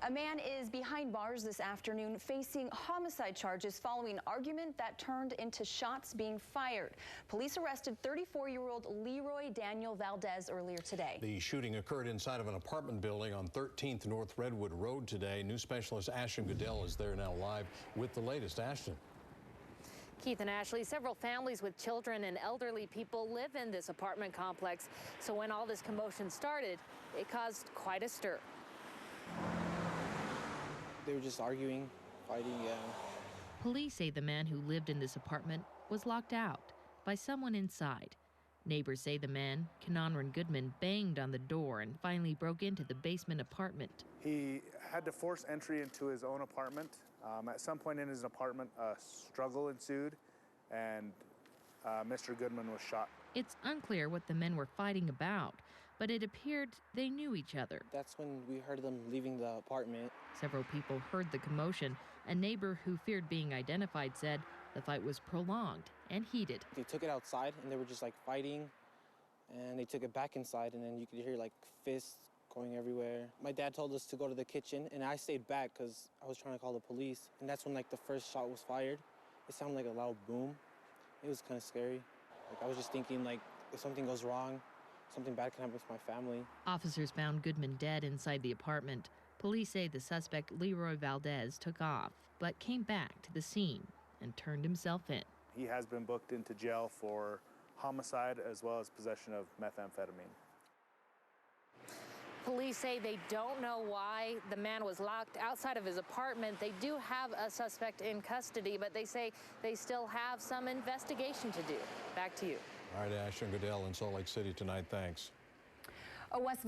A man is behind bars this afternoon facing homicide charges following an argument that turned into shots being fired. Police arrested 34-year-old Leroy Daniel Valdez earlier today. The shooting occurred inside of an apartment building on 13th North Redwood Road today. News specialist Ashton Goodell is there now live with the latest. Ashton. Keith and Ashley, several families with children and elderly people live in this apartment complex. So when all this commotion started, it caused quite a stir. They were just arguing, fighting, yeah. Police say the man who lived in this apartment was locked out by someone inside. Neighbors say the man, Kenonran Goodman, banged on the door and finally broke into the basement apartment. He had to force entry into his own apartment. At some point in his apartment, a struggle ensued, and Mr. Goodman was shot. It's unclear what the men were fighting about, but it appeared they knew each other. That's when we heard them leaving the apartment. Several people heard the commotion. A neighbor who feared being identified said the fight was prolonged and heated. They took it outside, and they were just like fighting, and they took it back inside, and then you could hear like fists going everywhere. My dad told us to go to the kitchen, and I stayed back because I was trying to call the police. And that's when like the first shot was fired. It sounded like a loud boom. It was kind of scary. Like I was just thinking, like, if something goes wrong, something bad can happen with my family. Officers found Goodman dead inside the apartment. Police say the suspect, Leroy Valdez, took off, but came back to the scene and turned himself in. He has been booked into jail for homicide as well as possession of methamphetamine. Police say they don't know why the man was locked outside of his apartment. They do have a suspect in custody, but they say they still have some investigation to do. Back to you. All right, Ashton Goodell in Salt Lake City tonight. Thanks. A West